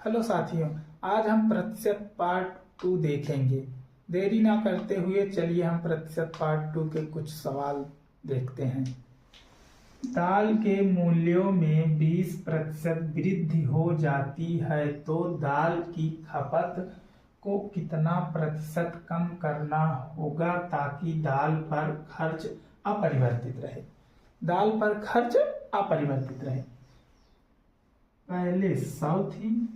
Hello साथियों, आज हम प्रतिशत पार्ट 2 देखेंगे। देरी ना करते हुए चलिए हम प्रतिशत पार्ट 2 के कुछ सवाल देखते हैं। दाल के मूल्यों में 20% वृद्धि हो जाती है तो दाल की खपत को कितना प्रतिशत कम करना होगा ताकि दाल पर खर्च अपरिवर्तित रहे। दाल पर खर्च अपरिवर्तित रहे। पहले 100 थी,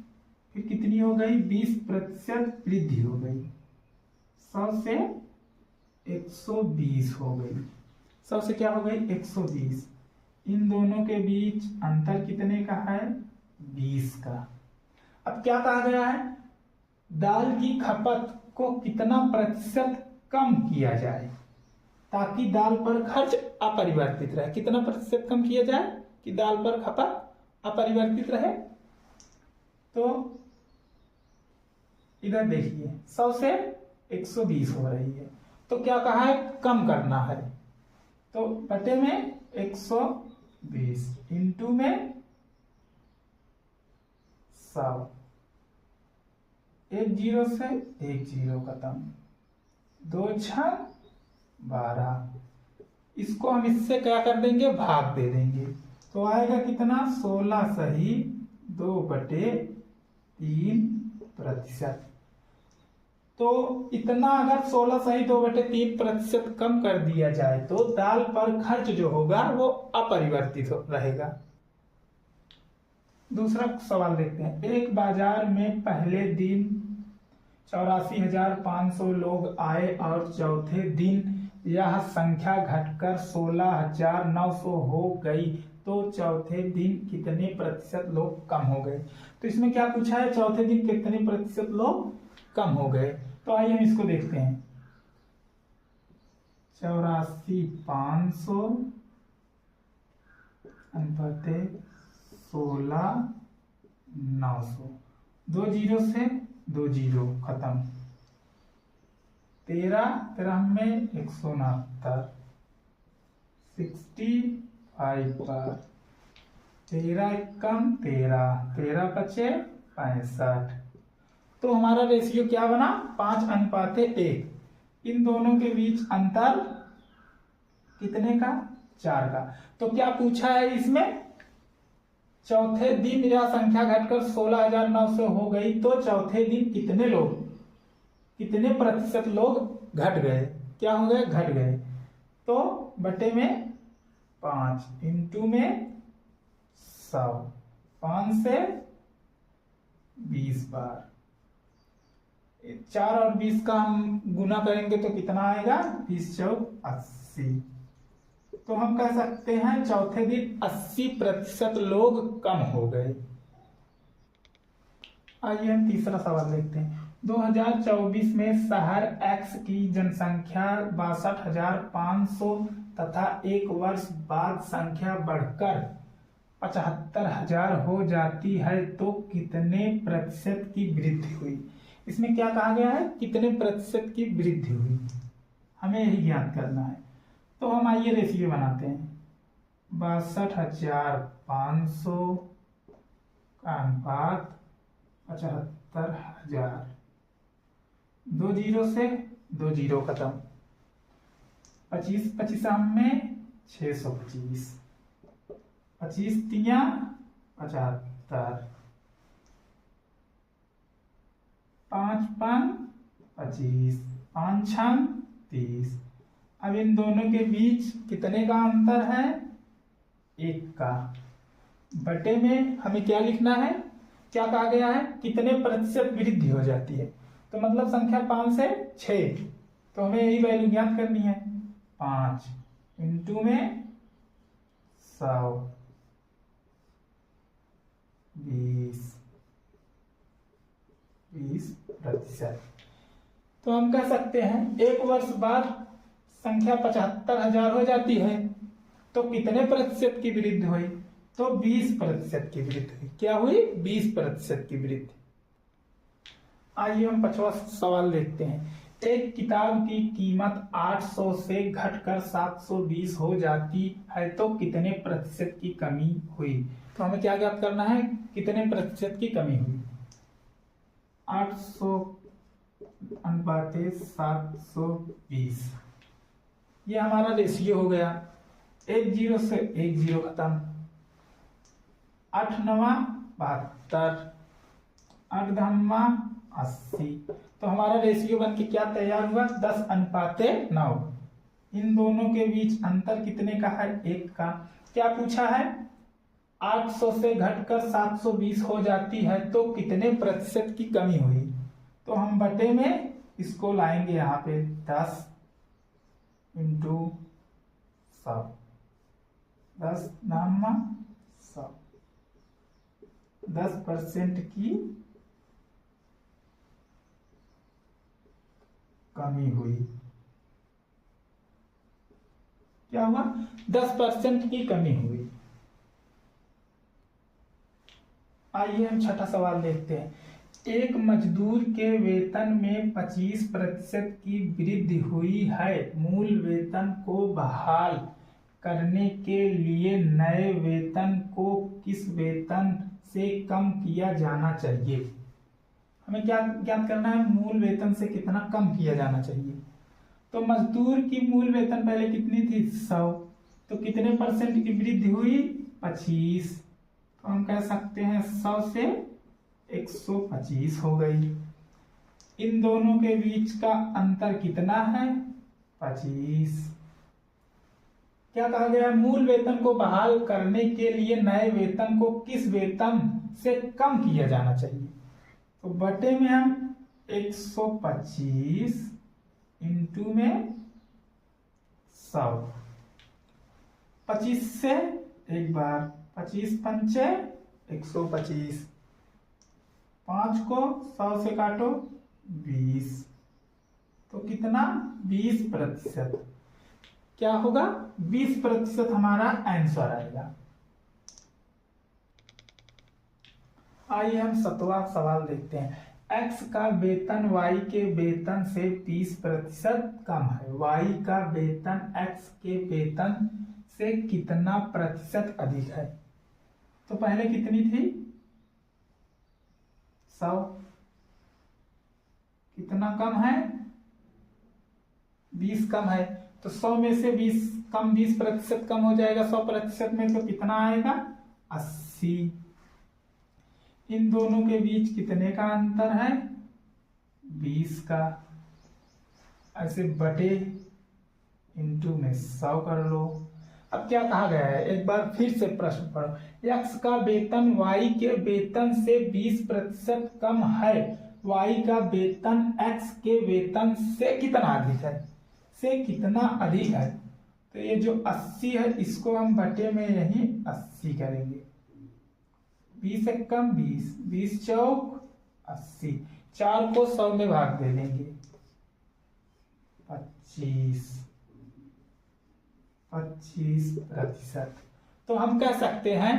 फिर कितनी हो गई? 20% वृद्धि हो गई, 100 से 120 हो गई। 100 से क्या हो गई? 120। इन दोनों के बीच अंतर कितने का है? 20 का। अब क्या कहा गया है? दाल की खपत को कितना प्रतिशत कम किया जाए ताकि दाल पर खर्च अपरिवर्तित रहे। कितना प्रतिशत कम किया जाए कि दाल पर खपत अपरिवर्तित रहे? तो इधर देखिए, 100 से 120 हो रही है, तो क्या कहा है? कम करना है। तो बटे में 120 इंटू में 100, एक जीरो से एक जीरो खत्म, 2 6 12। इसको हम इससे क्या कर देंगे? भाग दे देंगे, तो आएगा कितना? 16 सही 2/3%। तो इतना अगर 16 सही 2/3% कम कर दिया जाए तो दाल पर खर्च जो होगा वो अपरिवर्तित रहेगा। दूसरा सवाल देखते हैं। एक बाजार में पहले दिन 84,500 लोग आए और चौथे दिन यह संख्या घटकर 16,900 हो गई तो चौथे दिन कितने प्रतिशत लोग कम हो गए? तो इसमें क्या पूछा है? चौथे दिन कितने प्रतिशत लोग कम हो गए। तो आइए हम इसको देखते हैं। 84,500 अनुपाते 16,900, 2 जीरो से 2 जीरो खत्म, 13 में 169, 65 पर 13 कम 13 बचे 65। तो हमारा रेशियो क्या बना? 5:1। इन दोनों के बीच अंतर कितने का? 4 का। तो क्या पूछा है इसमें? चौथे दिन यह संख्या घटकर 16,900 हो गई तो चौथे दिन कितने प्रतिशत लोग घट गए? क्या हो गए? घट गए। तो बटे में 5 इंटू में 100, 5 से 20 बार, 4 और 20 का हम गुना करेंगे तो कितना आएगा? 20 चौक 80। तो हम कह सकते हैं चौथे दिन 80% लोग कम हो गए। आइए हम तीसरा सवाल देखते हैं। 2024 में शहर X की जनसंख्या 62,500 तथा एक वर्ष बाद संख्या बढ़कर 75,000 हो जाती है तो कितने प्रतिशत की वृद्धि हुई? इसमें क्या कहा गया है? कितने प्रतिशत की वृद्धि हुई, हमें यही ज्ञात करना है। तो हम आइए रेशियो बनाते हैं। 62,500 का अनुपात 75,000, 2 जीरो से 2 जीरो खत्म, 25 25 में 625, 25 तिया 75, 5 5 25, 5 6 30। अब इन दोनों के बीच कितने का अंतर है? 1 का। बटे में हमें क्या लिखना है? क्या कहा गया है? कितने प्रतिशत वृद्धि हो जाती है। तो मतलब संख्या 5 से 6, तो हमें यही वैल्यू ज्ञात करनी है। 5 इंटू में 100, 20%। तो हम कह सकते हैं एक वर्ष बाद संख्या 75,000 हो जाती है तो कितने प्रतिशत की वृद्धि हुई? तो 20% की वृद्धि हुई। क्या हुई? 20% की वृद्धि। आइए हम 5वां सवाल देखते हैं। एक किताब की कीमत 800 से घटकर 720 हो जाती है तो कितने प्रतिशत की कमी हुई? तो हमें क्या ज्ञात करना है? कितने प्रतिशत की कमी हुई। 800 अनुपाते 720। ये हमारा रेशियो हो गया। एक जीरो से एक जीरो खत्म। 8 9 72, 8 10 80। तो हमारा रेशियो बन के क्या तैयार हुआ? 10 अनुपाते 9। इन दोनों के बीच अंतर कितने का है? 1 का। क्या पूछा है? 800 से घटकर 720 हो जाती है तो कितने प्रतिशत की कमी हुई? तो हम बटे में इसको लाएंगे यहाँ पे 10 इंटू 100, 10 9 100, 10% की कमी हुई। क्या हुआ? 10% की कमी हुई। आइए हम छठा सवाल देखते हैं। एक मजदूर के वेतन में 25% की वृद्धि हुई है। मूल वेतन को बहाल करने के लिए नए वेतन को किस वेतन से कम किया जाना चाहिए? हमें क्या ज्ञात करना है? मूल वेतन से कितना कम किया जाना चाहिए। तो मजदूर की मूल वेतन पहले कितनी थी? 100। तो कितने परसेंट की वृद्धि हुई? 25। तो हम कह सकते हैं 100 से 125 हो गई। इन दोनों के बीच का अंतर कितना है? 25। क्या कहा गया? मूल वेतन को बहाल करने के लिए नए वेतन को किस वेतन से कम किया जाना चाहिए? तो बटे में हम 125 इंटू में 100, 25 से एक बार, 25 पंचे 125, 5 को 100 से काटो 20। तो कितना? 20%। क्या होगा? 20% हमारा आंसर आएगा। आइए हम 7वां सवाल देखते हैं। x का वेतन y के वेतन से 20% कम है। y का वेतन x के वेतन से कितना प्रतिशत अधिक है? तो पहले कितनी थी? 100। कितना कम है? 20 कम है। तो 100 में से 20 कम, 20% कम हो जाएगा 100% में, तो कितना आएगा? 80। इन दोनों के बीच कितने का अंतर है? 20 का। ऐसे बटे इंटू में 100 कर लो। अब क्या कहा गया है? एक बार फिर से प्रश्न पढ़ो। x का वेतन y के वेतन से 20% कम है। y का वेतन x के वेतन से कितना अधिक है? से कितना अधिक है? तो ये जो 80 है इसको हम बटे में यही 80 करेंगे। 20 एक कम 20, 20 चौक 80, 4 को 100 में भाग दे देंगे 25%। तो हम कह सकते हैं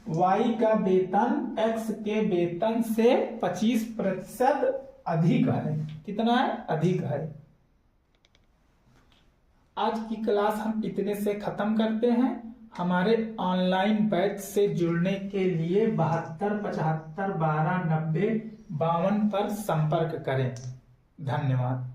y का वेतन x के वेतन से 25% अधिक है। कितना है? अधिक है। आज की क्लास हम इतने से खत्म करते हैं। हमारे ऑनलाइन बैच से जुड़ने के लिए 72 75 12 90 52 पर संपर्क करें। धन्यवाद।